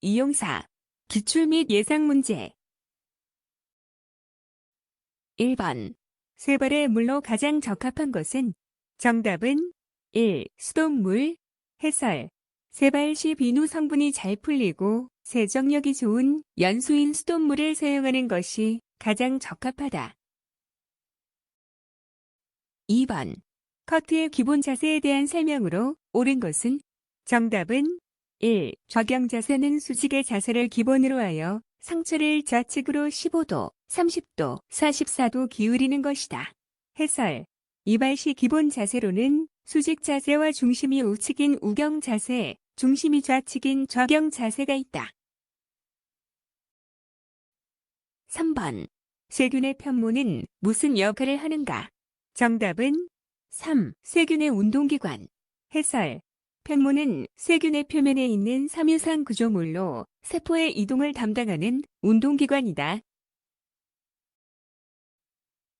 이용사, 기출 및 예상 문제. 1번. 쇠발의 물로 가장 적합한 것은? 정답은 1. 수돗물. 해설. 쇠발 시 비누 성분이 잘 풀리고 세정력이 좋은 연수인 수돗물을 사용하는 것이 가장 적합하다. 2번. 커트의 기본 자세에 대한 설명으로 옳은 것은? 정답은 1. 적용 자세는 수직의 자세를 기본으로 하여 상체를 좌측으로 15도, 30도, 44도 기울이는 것이다. 해설. 이발 시 기본 자세로는 수직 자세와 중심이 우측인 우경 자세, 중심이 좌측인 좌경 자세가 있다. 3번. 쇠균의 편모는 무슨 역할을 하는가? 정답은 3. 쇠균의 운동기관. 해설. 편모는 쇠균의 표면에 있는 섬유상 구조물로 세포의 이동을 담당하는 운동기관이다.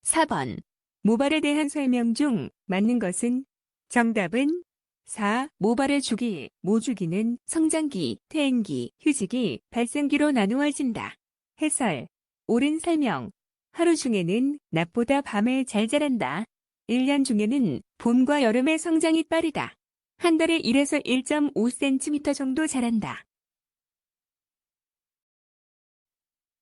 4번. 모발에 대한 설명 중 맞는 것은? 정답은 4. 모발의 주기, 모주기는 성장기, 퇴행기, 휴지기, 발생기로 나누어진다. 해설. 옳은 설명. 하루 중에는 낮보다 밤에 잘 자란다. 1년 중에는 봄과 여름에 성장이 빠르다. 한 달에 1에서 1.5cm 정도 자란다.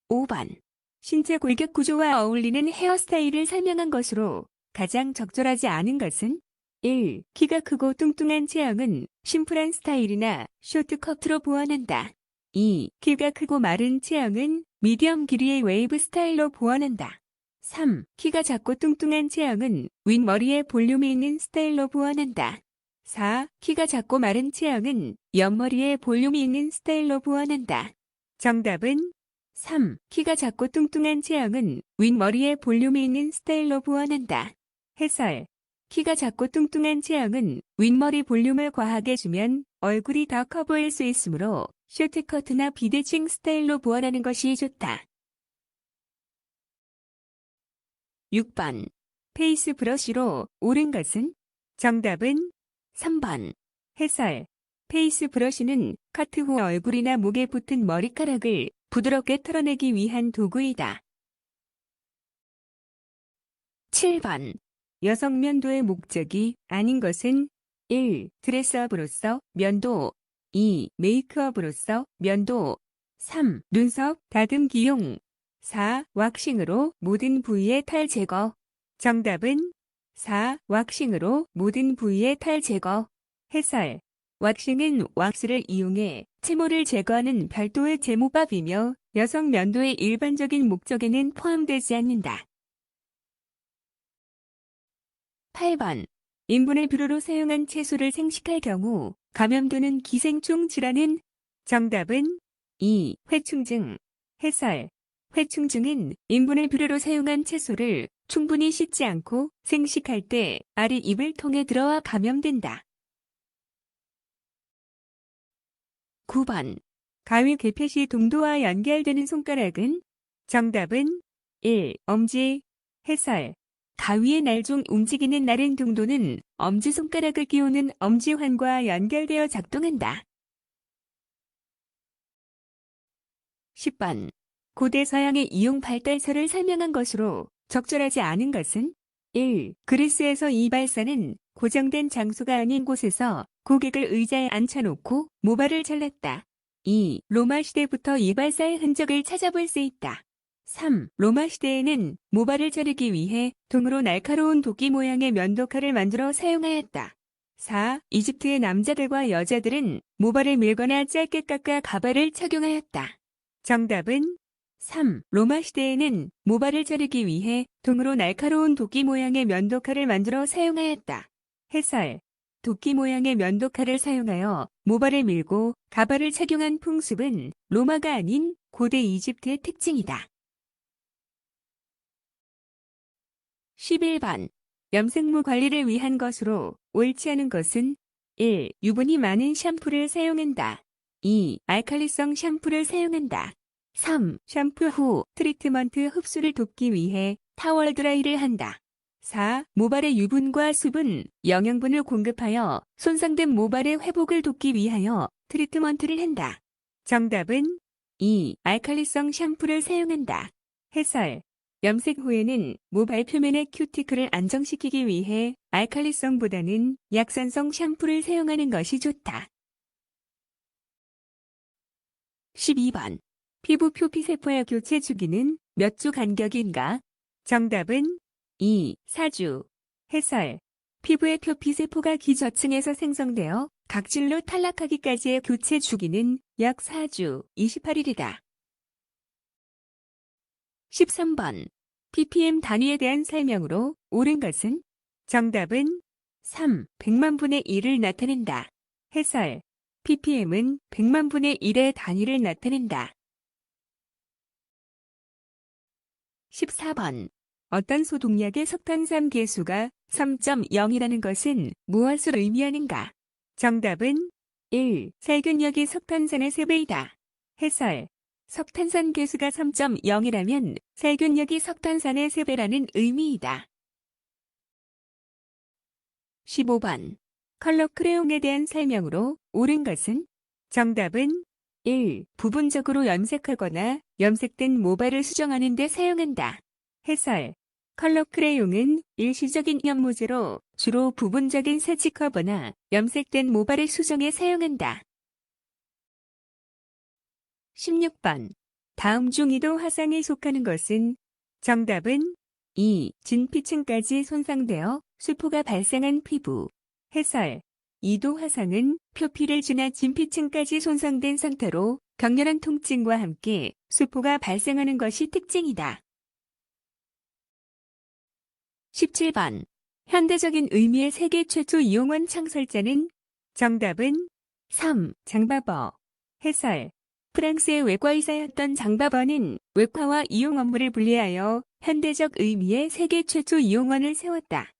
5번. 신체 골격 구조와 어울리는 헤어스타일을 설명한 것으로 가장 적절하지 않은 것은? 1. 키가 크고 뚱뚱한 체형은 심플한 스타일이나 쇼트커트로 보완한다. 2. 키가 크고 마른 체형은 미디엄 길이의 웨이브 스타일로 보완한다. 3. 키가 작고 뚱뚱한 체형은 윗머리에 볼륨이 있는 스타일로 보완한다. 4. 키가 작고 마른 체형은 옆머리에 볼륨이 있는 스타일로 보완한다. 정답은 3. 키가 작고 뚱뚱한 체형은 윗머리에 볼륨이 있는 스타일로 보완한다. 해설. 키가 작고 뚱뚱한 체형은 윗머리 볼륨을 과하게 주면 얼굴이 더 커 보일 수 있으므로 쇼트커트나 비대칭 스타일로 보완하는 것이 좋다. 6번. 페이스 브러쉬로 옳은 것은? 정답은 3번. 해설. 페이스 브러쉬는 커트 후 얼굴이나 목에 붙은 머리카락을 부드럽게 털어내기 위한 도구이다. 7번. 여성 면도의 목적이 아닌 것은? 1. 드레스업으로서 면도. 2. 메이크업으로서 면도. 3. 눈썹 다듬기용. 4. 왁싱으로 모든 부위의 탈 제거. 정답은 4. 왁싱으로 모든 부위의 탈 제거. 해설. 왁싱은 왁스를 이용해 채모를 제거하는 별도의 제모법이며 여성 면도의 일반적인 목적에는 포함되지 않는다. 8번. 인분의 비료로 사용한 채소를 생식할 경우 감염되는 기생충 질환은? 정답은 2. 회충증. 해설. 회충증은 인분의 비료로 사용한 채소를 충분히 씻지 않고 생식할 때 알이 입을 통해 들어와 감염된다. 9번. 가위 개폐 시 동도와 연결되는 손가락은? 정답은 1. 엄지. 해설. 가위의 날 중 움직이는 날인 동도는 엄지손가락을 끼우는 엄지환과 연결되어 작동한다. 10번. 고대 서양의 이용 발달설을 설명한 것으로 적절하지 않은 것은? 1. 그리스에서 이발사는 고정된 장소가 아닌 곳에서 고객을 의자에 앉혀놓고 모발을 잘랐다. 2. 로마 시대부터 이발사의 흔적을 찾아볼 수 있다. 3. 로마 시대에는 모발을 자르기 위해 동으로 날카로운 도끼 모양의 면도칼을 만들어 사용하였다. 4. 이집트의 남자들과 여자들은 모발을 밀거나 짧게 깎아 가발을 착용하였다. 정답은 3. 로마 시대에는 모발을 자르기 위해 동으로 날카로운 도끼 모양의 면도칼을 만들어 사용하였다. 해설. 도끼 모양의 면도칼을 사용하여 모발을 밀고 가발을 착용한 풍습은 로마가 아닌 고대 이집트의 특징이다. 11번. 염색모 관리를 위한 것으로 옳지 않은 것은? 1. 유분이 많은 샴푸를 사용한다. 2. 알칼리성 샴푸를 사용한다. 3. 샴푸 후 트리트먼트 흡수를 돕기 위해 타월 드라이를 한다. 4. 모발의 유분과 수분, 영양분을 공급하여 손상된 모발의 회복을 돕기 위하여 트리트먼트를 한다. 정답은 2. 알칼리성 샴푸를 사용한다. 해설. 염색 후에는 모발 표면의 큐티클을 안정시키기 위해 알칼리성보다는 약산성 샴푸를 사용하는 것이 좋다. 12번. 피부 표피세포의 교체 주기는 몇 주 간격인가? 정답은 2. 4주. 해설. 피부의 표피세포가 기저층에서 생성되어 각질로 탈락하기까지의 교체 주기는 약 4주, 28일이다. 13번. ppm 단위에 대한 설명으로 옳은 것은? 정답은 3. 100만 분의 1을 나타낸다. 해설. ppm은 100만 분의 1의 단위를 나타낸다. 14번. 어떤 소독약의 석탄산 계수가 3.0이라는 것은 무엇을 의미하는가? 정답은 1. 살균력이 석탄산의 3배이다. 해설. 석탄산 계수가 3.0이라면 살균력이 석탄산의 3배라는 의미이다. 15번. 컬러 크레용에 대한 설명으로 옳은 것은? 정답은 1. 부분적으로 염색하거나 염색된 모발을 수정하는 데 사용한다. 해설. 컬러 크레용은 일시적인 연모제로 주로 부분적인 색이 커버나 염색된 모발의 수정에 사용한다. 16번. 다음 중 이도 화상에 속하는 것은? 정답은 2. 진피층까지 손상되어 수포가 발생한 피부. 해설. 이도 화상은 표피를 지나 진피층까지 손상된 상태로 격렬한 통증과 함께 수포가 발생하는 것이 특징이다. 17번. 현대적인 의미의 세계 최초 이용원 창설자는? 정답은 3. 장바버. 해설. 프랑스의 외과의사였던 장바버는 외과와 이용 업무를 분리하여 현대적 의미의 세계 최초 이용원을 세웠다.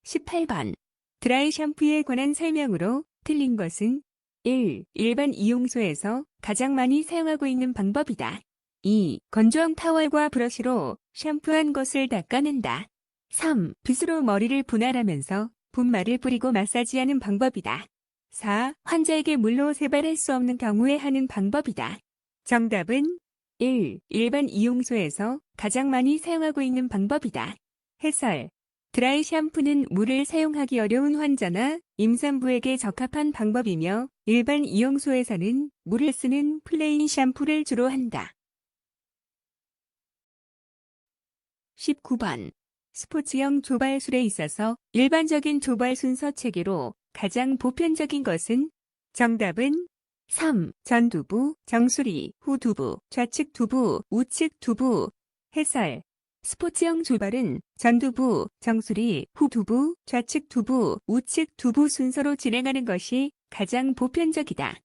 18번. 드라이 샴푸에 관한 설명으로 틀린 것은? 1. 일반 이용소에서 가장 많이 사용하고 있는 방법이다. 2. 건조한 타월과 브러쉬로 샴푸한 것을 닦아낸다. 3. 빗으로 머리를 분할하면서 분말을 뿌리고 마사지하는 방법이다. 4. 환자에게 물로 세발할 수 없는 경우에 하는 방법이다. 정답은 1. 일반 이용소에서 가장 많이 사용하고 있는 방법이다. 해설. 드라이 샴푸는 물을 사용하기 어려운 환자나 임산부에게 적합한 방법이며 일반 이용소에서는 물을 쓰는 플레인 샴푸를 주로 한다. 19번. 스포츠형 조발술에 있어서 일반적인 조발 순서 체계로 가장 보편적인 것은? 정답은 3. 전두부, 정수리, 후두부, 좌측 두부, 우측 두부. 해설. 스포츠형 조발은 전두부, 정수리, 후두부, 좌측 두부, 우측 두부 순서로 진행하는 것이 가장 보편적이다.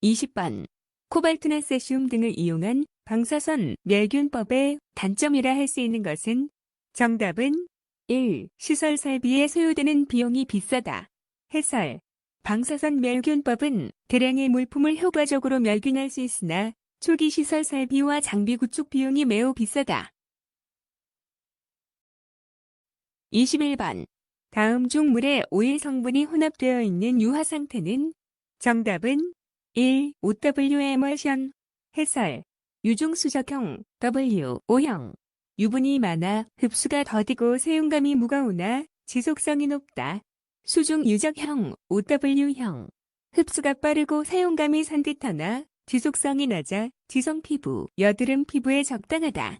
20번. 코발트나 세슘 등을 이용한 방사선 멸균법의 단점이라 할 수 있는 것은? 정답은 1. 시설 설비에 소요되는 비용이 비싸다. 해설. 방사선 멸균법은 대량의 물품을 효과적으로 멸균할 수 있으나 초기 시설 설비와 장비 구축 비용이 매우 비싸다. 21번. 다음 중 물에 오일 성분이 혼합되어 있는 유화 상태는? 정답은 1. OW 에멀션. 해설. 유중수적형 WO형. 유분이 많아 흡수가 더디고 사용감이 무거우나 지속성이 높다. 수중 유적형 OW형. 흡수가 빠르고 사용감이 산뜻하나 지속성이 낮아 지성 피부, 여드름 피부에 적당하다.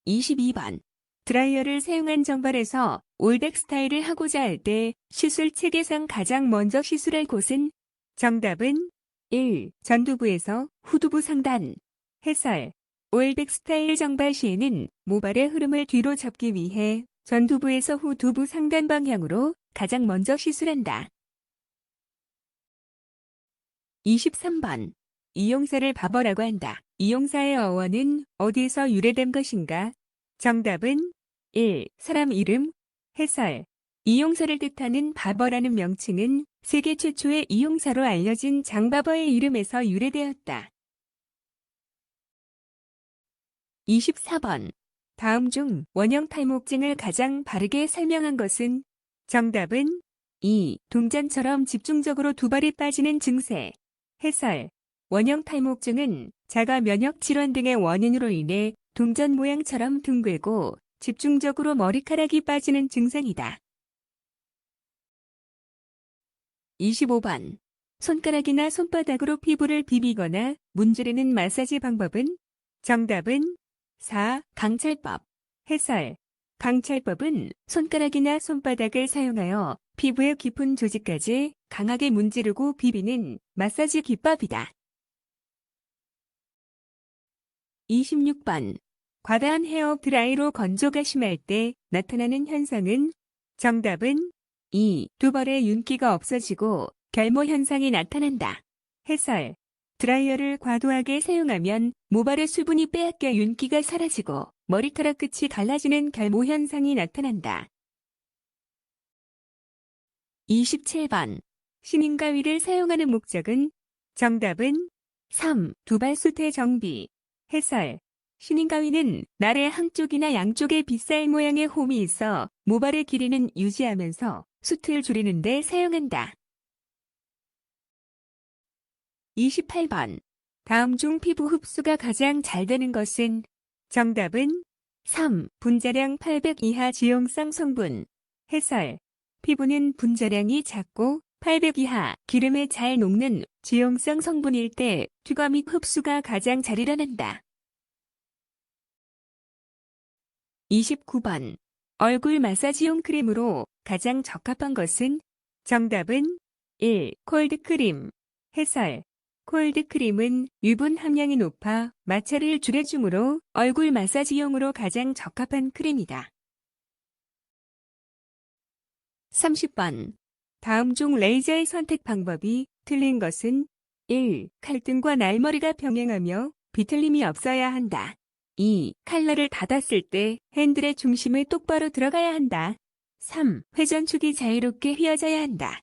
22번. 드라이어를 사용한 정발에서 올백 스타일을 하고자 할 때 시술 체계상 가장 먼저 시술할 곳은? 정답은 1. 전두부에서 후두부 상단. 해설. 올백 스타일 정발 시에는 모발의 흐름을 뒤로 잡기 위해 전두부에서 후두부 상단 방향으로 가장 먼저 시술한다. 23번. 이용사를 바버라고 한다. 이용사의 어원은 어디에서 유래된 것인가? 정답은 1. 사람 이름. 해설. 이용사를 뜻하는 바버라는 명칭은 세계 최초의 이용사로 알려진 장바버의 이름에서 유래되었다. 24번. 다음 중 원형 탈목증을 가장 바르게 설명한 것은? 정답은 2. 동전처럼 집중적으로 두 발이 빠지는 증세. 해설. 원형 탈목증은 자가 면역 질환 등의 원인으로 인해 동전 모양처럼 둥글고 집중적으로 머리카락이 빠지는 증상이다. 25번. 손가락이나 손바닥으로 피부를 비비거나 문지르는 마사지 방법은? 정답은 4. 강철법. 해설. 강철법은 손가락이나 손바닥을 사용하여 피부의 깊은 조직까지 강하게 문지르고 비비는 마사지 기법이다. 26번. 과다한 헤어 드라이로 건조가 심할 때 나타나는 현상은? 정답은 2. 두벌의 윤기가 없어지고 결모 현상이 나타난다. 해설. 드라이어를 과도하게 사용하면 모발의 수분이 빼앗겨 윤기가 사라지고 머리카락 끝이 갈라지는 결모 현상이 나타난다. 27번. 신인가위를 사용하는 목적은? 정답은 3. 두발 수태 정비. 해설. 신인가위는 날의 한쪽이나 양쪽에 빗살 모양의 홈이 있어 모발의 길이는 유지하면서 숱을 줄이는 데 사용한다. 28번. 다음 중 피부 흡수가 가장 잘 되는 것은? 정답은 3. 분자량 800 이하 지용성 성분. 해설. 피부는 분자량이 작고 800 이하 기름에 잘 녹는 지용성 성분일 때 투과 및 흡수가 가장 잘 일어난다. 29번. 얼굴 마사지용 크림으로 가장 적합한 것은? 정답은 1. 콜드크림. 해설. 콜드크림은 유분 함량이 높아 마찰을 줄여주므로 얼굴 마사지용으로 가장 적합한 크림이다. 30번. 다음 중 레이저의 선택 방법이 틀린 것은? 1. 칼등과 날머리가 병행하며 비틀림이 없어야 한다. 2. 칼날을 닫았을 때 핸들의 중심을 똑바로 들어가야 한다. 3. 회전축이 자유롭게 휘어져야 한다.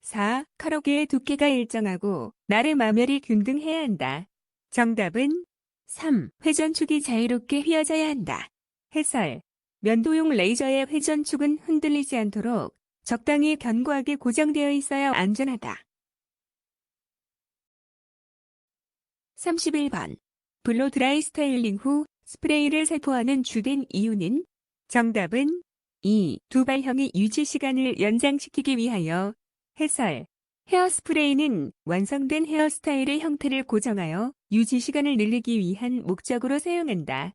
4. 칼어개의 두께가 일정하고 날의 마멸이 균등해야 한다. 정답은 3. 회전축이 자유롭게 휘어져야 한다. 해설. 면도용 레이저의 회전축은 흔들리지 않도록 적당히 견고하게 고정되어 있어야 안전하다. 31번. 블로 드라이 스타일링 후 스프레이를 살포하는 주된 이유는? 정답은 2. 두발형의 유지 시간을 연장시키기 위하여. 해설. 헤어스프레이는 완성된 헤어스타일의 형태를 고정하여 유지 시간을 늘리기 위한 목적으로 사용한다.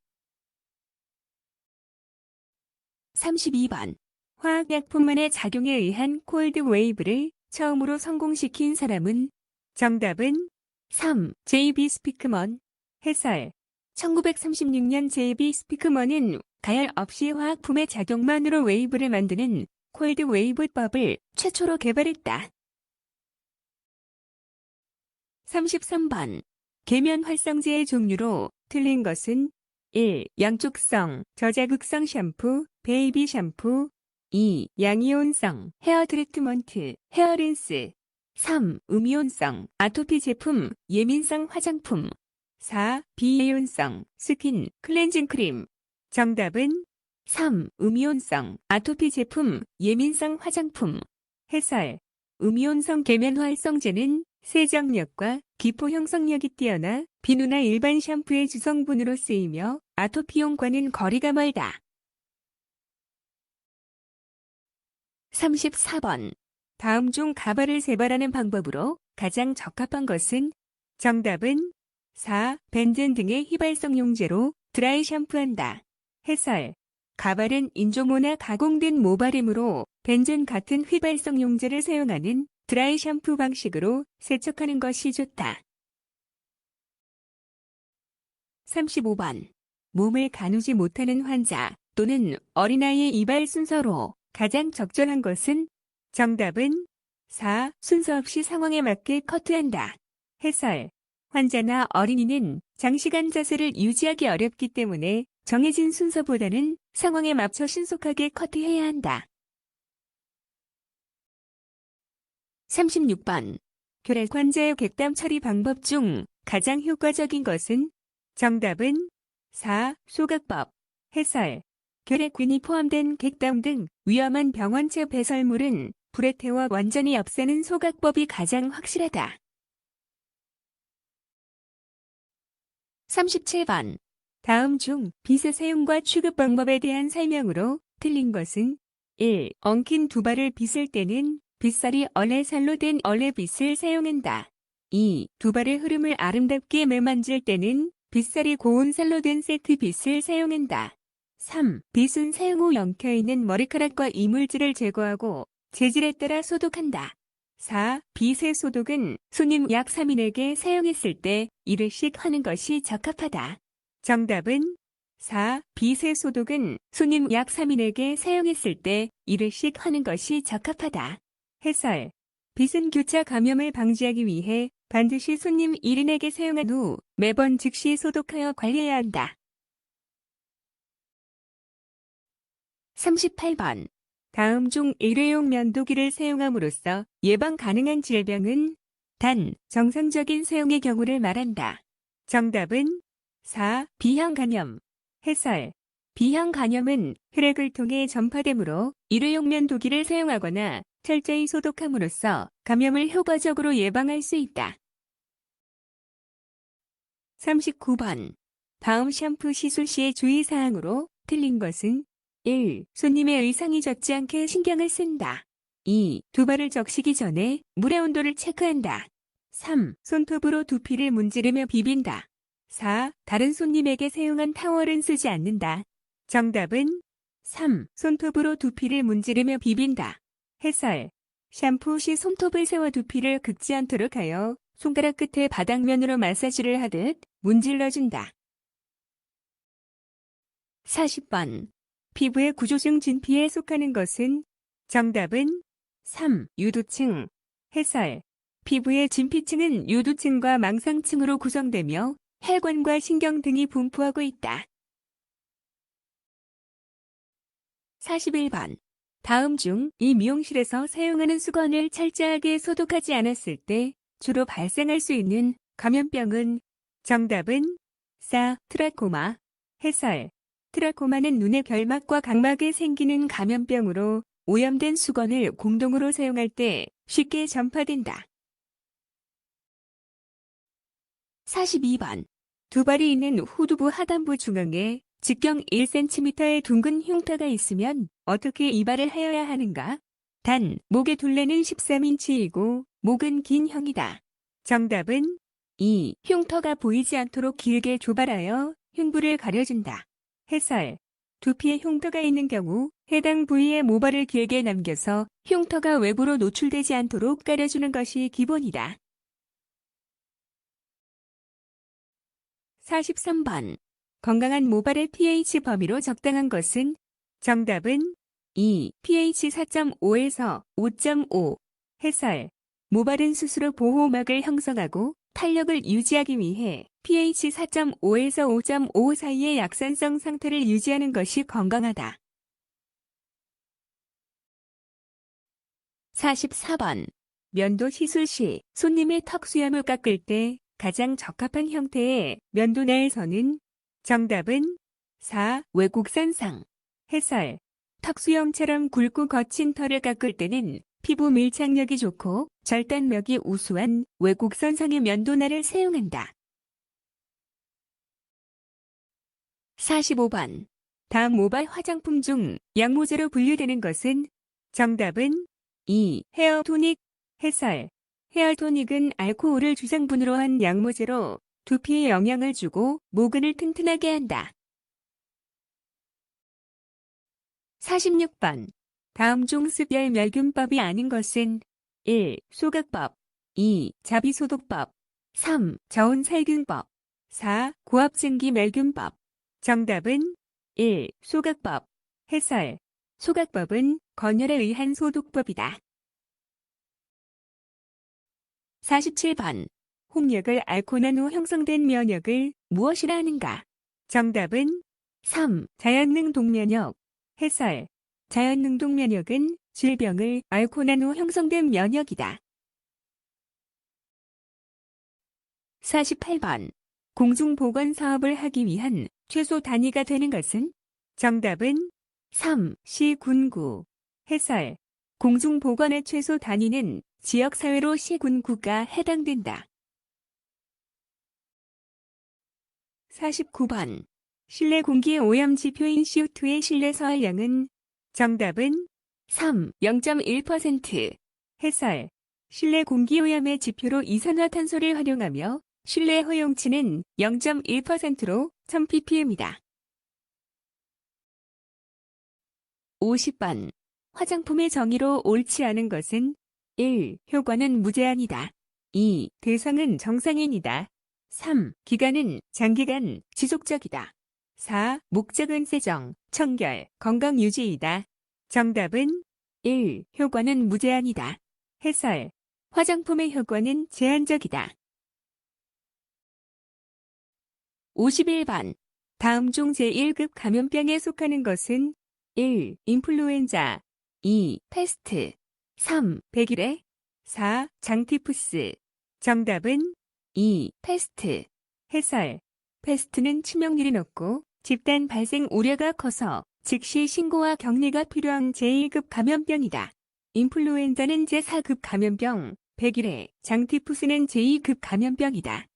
32번. 화학약품만의 작용에 의한 콜드 웨이브를 처음으로 성공시킨 사람은? 정답은 3. J.B. 스피크먼. 해설. 1936년 J.B. 스피크먼은 가열 없이 화학품의 작용만으로 웨이브를 만드는 콜드 웨이브법을 최초로 개발했다. 33번. 계면 활성제의 종류로 틀린 것은? 1. 양쪽성, 저자극성 샴푸, 베이비 샴푸. 2. 양이온성, 헤어 트리트먼트, 헤어린스. 3. 음이온성, 아토피 제품, 예민성 화장품. 4. 비이온성, 스킨, 클렌징 크림. 정답은 3. 음이온성, 아토피 제품, 예민성 화장품. 해설. 음이온성 계면 활성제는 세정력과 기포 형성력이 뛰어나 비누나 일반 샴푸의 주성분으로 쓰이며 아토피용과는 거리가 멀다. 34번. 다음 중 가발을 세발하는 방법으로 가장 적합한 것은? 정답은 4. 벤젠 등의 휘발성 용제로 드라이 샴푸한다. 해설. 가발은 인조모나 가공된 모발이므로 벤젠 같은 휘발성 용제를 사용하는 드라이 샴푸 방식으로 세척하는 것이 좋다. 35번. 몸을 가누지 못하는 환자 또는 어린아이의 이발 순서로 가장 적절한 것은? 정답은 4. 순서 없이 상황에 맞게 커트한다. 해설. 환자나 어린이는 장시간 자세를 유지하기 어렵기 때문에 정해진 순서보다는 상황에 맞춰 신속하게 커트해야 한다. 36번. 결핵 환자의 객담 처리 방법 중 가장 효과적인 것은? 정답은 4. 소각법. 해설. 결핵균이 포함된 객담 등 위험한 병원체 배설물은 불에 태워 완전히 없애는 소각법이 가장 확실하다. 37번. 다음 중 빗의 사용과 취급 방법에 대한 설명으로 틀린 것은 1. 엉킨 두발을 빗을 때는 빗살이 얼레살로 된 얼레빗을 사용한다. 2. 두발의 흐름을 아름답게 매만질 때는 빗살이 고운 살로 된 세트빗을 사용한다. 3. 빗은 사용 후 엉켜있는 머리카락과 이물질을 제거하고 재질에 따라 소독한다. 4. 빗의 소독은 손님 약 3인에게 사용했을 때 1회씩 하는 것이 적합하다. 정답은 4. 빗의 소독은 손님 약 3인에게 사용했을 때 1회씩 하는 것이 적합하다. 해설. 빗은 교차 감염을 방지하기 위해 반드시 손님 1인에게 사용한 후 매번 즉시 소독하여 관리해야 한다. 38번. 다음 중 일회용 면도기를 사용함으로써 예방 가능한 질병은 단, 정상적인 사용의 경우를 말한다. 정답은 4. 비형 간염. 해설. 비형 간염은 혈액을 통해 전파되므로 일회용 면도기를 사용하거나 철저히 소독함으로써 감염을 효과적으로 예방할 수 있다. 39번. 다음 샴푸 시술 시의 주의사항으로 틀린 것은 1. 손님의 의상이 젖지 않게 신경을 쓴다. 2. 두발을 적시기 전에 물의 온도를 체크한다. 3. 손톱으로 두피를 문지르며 비빈다. 4. 다른 손님에게 사용한 타월은 쓰지 않는다. 정답은 3. 손톱으로 두피를 문지르며 비빈다. 해설. 샴푸 시 손톱을 세워 두피를 긁지 않도록 하여 손가락 끝에 바닥면으로 마사지를 하듯 문질러준다. 40번. 피부의 구조 중 진피에 속하는 것은? 정답은 3. 유두층. 해설. 피부의 진피층은 유두층과 망상층으로 구성되며 혈관과 신경 등이 분포하고 있다. 41번. 다음 중 이 미용실에서 사용하는 수건을 철저하게 소독하지 않았을 때 주로 발생할 수 있는 감염병은? 정답은 4. 트라코마. 해설. 트라코마는 눈의 결막과 각막에 생기는 감염병으로 오염된 수건을 공동으로 사용할 때 쉽게 전파된다. 42번. 두발이 있는 후두부 하단부 중앙에 직경 1cm의 둥근 흉터가 있으면 어떻게 이발을 하여야 하는가? 단, 목의 둘레는 13인치이고 목은 긴 형이다. 정답은 2. 흉터가 보이지 않도록 길게 조발하여 흉부를 가려준다. 해설. 두피에 흉터가 있는 경우 해당 부위에 모발을 길게 남겨서 흉터가 외부로 노출되지 않도록 가려주는 것이 기본이다. 43번. 건강한 모발의 pH 범위로 적당한 것은? 정답은 2. pH 4.5에서 5.5. 해설. 모발은 스스로 보호막을 형성하고 탄력을 유지하기 위해 pH 4.5에서 5.5 사이의 약산성 상태를 유지하는 것이 건강하다. 44번. 면도 시술 시 손님의 턱 수염을 깎을 때 가장 적합한 형태의 면도 내에서는? 정답은 4. 외국산상. 해설. 턱 수염처럼 굵고 거친 털을 깎을 때는 피부 밀착력이 좋고 절단력이 우수한 외국산상의 면도날을 사용한다. 45번. 다음 모발 화장품 중 양모제로 분류되는 것은? 정답은 2. 헤어토닉. 해설. 헤어토닉은 알코올을 주성분으로 한 양모제로 두피에 영향을 주고 모근을 튼튼하게 한다. 46번. 다음 중 습열 멸균법이 아닌 것은? 1. 소각법. 2. 자비소독법. 3. 저온살균법. 4. 고압증기 멸균법. 정답은 1. 소각법. 해설. 소각법은 건열에 의한 소독법이다. 47번. 홍역을 앓고 난 후 형성된 면역을 무엇이라 하는가? 정답은 3. 자연능동면역. 해설. 자연능동면역은 질병을 앓고 난 후 형성된 면역이다. 48번. 공중보건 사업을 하기 위한 최소 단위가 되는 것은? 정답은 3. 시군구. 해설. 공중보건의 최소 단위는 지역사회로 시군구가 해당된다. 49번. 실내 공기 오염 지표인 CO2의 실내 서열량은 정답은 3. 0.1%. 해설. 실내 공기 오염의 지표로 이산화탄소를 활용하며 실내 허용치는 0.1%로 1000ppm이다. 50번. 화장품의 정의로 옳지 않은 것은 1. 효과는 무제한이다. 2. 대상은 정상인이다. 3. 기간은 장기간 지속적이다. 4. 목적은 세정, 청결, 건강 유지이다. 정답은 1. 효과는 무제한이다. 해설. 화장품의 효과는 제한적이다. 51번. 다음 중 제1급 감염병에 속하는 것은 1. 인플루엔자 2. 패스트 3. 백일해 4. 장티푸스. 정답은 2. 패스트. 해설. 패스트는 치명률이 높고 집단 발생 우려가 커서 즉시 신고와 격리가 필요한 제1급 감염병이다. 인플루엔자는 제4급 감염병, 백일해, 장티푸스는 제2급 감염병이다.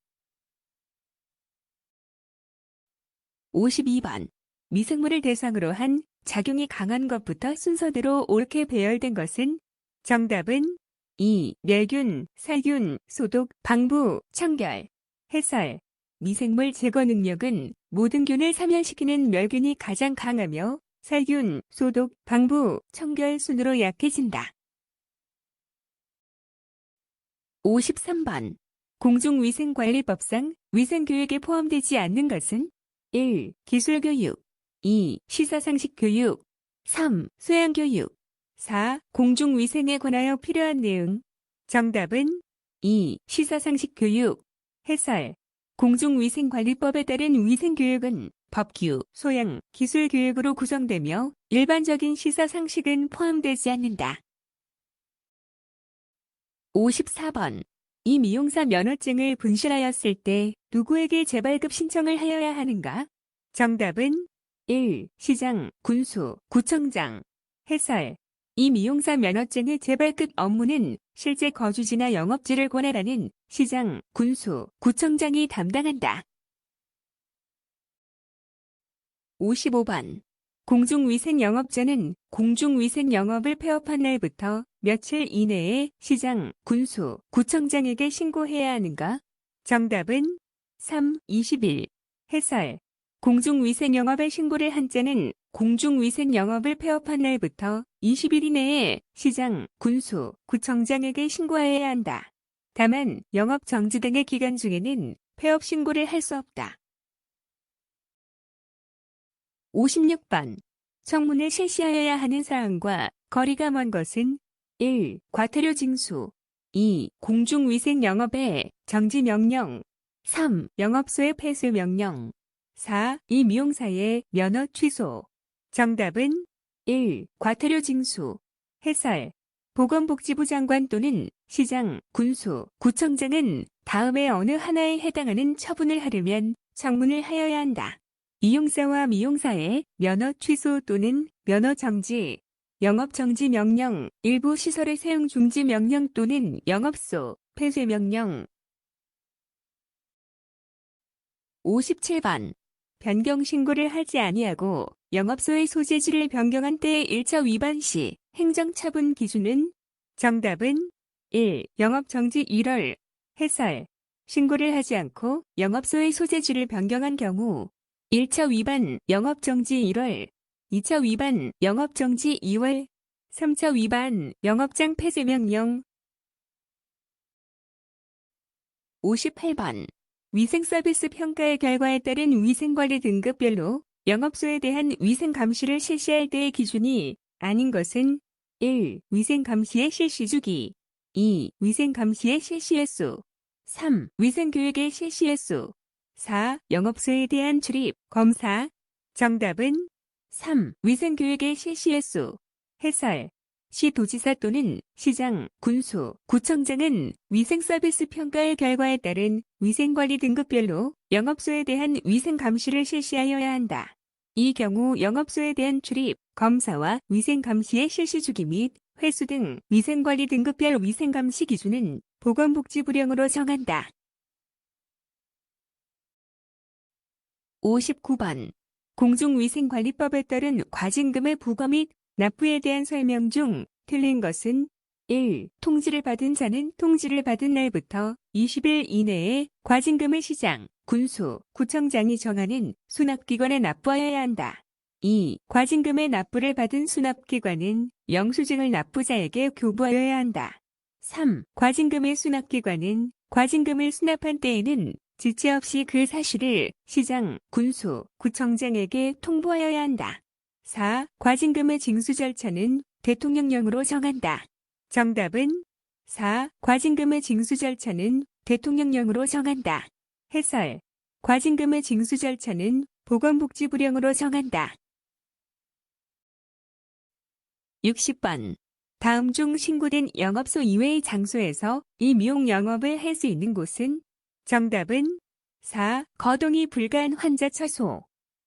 52번. 미생물을 대상으로 한 작용이 강한 것부터 순서대로 옳게 배열된 것은 정답은 2. 멸균, 살균, 소독, 방부, 청결. 해설. 미생물 제거 능력은 모든 균을 사멸시키는 멸균이 가장 강하며 살균, 소독, 방부, 청결 순으로 약해진다. 53번. 공중위생관리법상 위생교육에 포함되지 않는 것은 1. 기술교육 2. 시사상식교육 3. 소양교육 4. 공중위생에 관하여 필요한 내용. 정답은 2. 시사상식교육. 해설. 공중위생관리법에 따른 위생교육은 법규, 소양, 기술교육으로 구성되며 일반적인 시사상식은 포함되지 않는다. 54번. 이 미용사 면허증을 분실하였을 때 누구에게 재발급 신청을 하여야 하는가? 정답은 1. 시장, 군수, 구청장. 해설. 이 미용사 면허증의 재발급 업무는 실제 거주지나 영업지를 관할하는 시장, 군수, 구청장이 담당한다. 55번. 공중위생영업자는 공중위생영업을 폐업한 날부터 며칠 이내에 시장, 군수, 구청장에게 신고해야 하는가? 정답은 3. 20일. 해설. 공중위생영업의 신고를 한 자는 공중위생영업을 폐업한 날부터 20일 이내에 시장, 군수, 구청장에게 신고해야 한다. 다만 영업정지 등의 기간 중에는 폐업 신고를 할 수 없다. 56번. 청문을 실시하여야 하는 사항과 거리가 먼 것은 1. 과태료 징수 2. 공중위생영업의 정지명령 3. 영업소의 폐쇄명령 4. 이 미용사의 면허 취소. 정답은 1. 과태료 징수. 해설. 보건복지부 장관 또는 시장, 군수, 구청장은 다음에 어느 하나에 해당하는 처분을 하려면 청문을 하여야 한다. 이용사와 미용사의 면허 취소 또는 면허 정지, 영업 정지 명령, 일부 시설의 사용 중지 명령 또는 영업소 폐쇄 명령. 57번. 변경 신고를 하지 아니하고 영업소의 소재지를 변경한 때의 1차 위반 시 행정처분 기준은? 정답은 1. 영업정지 1월. 해설. 신고를 하지 않고 영업소의 소재지를 변경한 경우 1차 위반 영업정지 1월, 2차 위반 영업정지 2월, 3차 위반 영업장 폐쇄 명령. 58번. 위생서비스 평가의 결과에 따른 위생관리 등급별로 영업소에 대한 위생감시를 실시할 때의 기준이 아닌 것은 1. 위생감시의 실시주기 2. 위생감시의 실시횟수 3. 위생교육의 실시횟수 4. 영업소에 대한 출입, 검사. 정답은 3. 위생교육의 실시횟수. 해설. 시도지사 또는 시장, 군수, 구청장은 위생서비스 평가의 결과에 따른 위생관리 등급별로 영업소에 대한 위생감시를 실시하여야 한다. 이 경우 영업소에 대한 출입, 검사와 위생감시의 실시 주기 및 횟수 등 위생관리 등급별 위생감시 기준은 보건복지부령으로 정한다. 59번. 공중위생관리법에 따른 과징금의 부과 및 납부에 대한 설명 중 틀린 것은 1. 통지를 받은 자는 통지를 받은 날부터 20일 이내에 과징금을 시장, 군수, 구청장이 정하는 수납기관에 납부하여야 한다. 2. 과징금의 납부를 받은 수납기관은 영수증을 납부자에게 교부하여야 한다. 3. 과징금의 수납기관은 과징금을 수납한 때에는 지체 없이 그 사실을 시장, 군수, 구청장에게 통보하여야 한다. 4. 과징금의 징수 절차는 대통령령으로 정한다. 정답은 4. 과징금의 징수 절차는 대통령령으로 정한다. 해설. 과징금의 징수 절차는 보건복지부령으로 정한다. 60번. 다음 중 신고된 영업소 이외의 장소에서 이 미용 영업을 할 수 있는 곳은? 정답은 4. 거동이 불가한 환자 처소.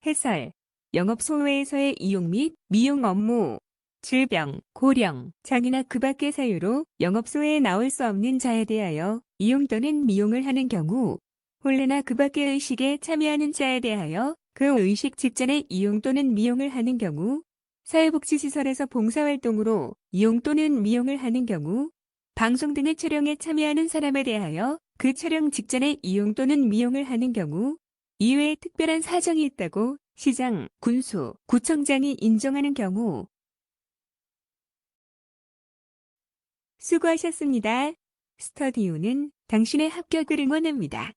해설. 영업소 외에서의 이용 및 미용 업무. 질병, 고령, 장애나 그 밖의 사유로 영업소에 나올 수 없는 자에 대하여 이용 또는 미용을 하는 경우, 혼례나 그 밖의 의식에 참여하는 자에 대하여 그 의식 직전에 이용 또는 미용을 하는 경우, 사회복지시설에서 봉사활동으로 이용 또는 미용을 하는 경우, 방송 등의 촬영에 참여하는 사람에 대하여 그 촬영 직전에 이용 또는 미용을 하는 경우, 이외에 특별한 사정이 있다고 시장, 군수, 구청장이 인정하는 경우. 수고하셨습니다. 스터디오는 당신의 합격을 응원합니다.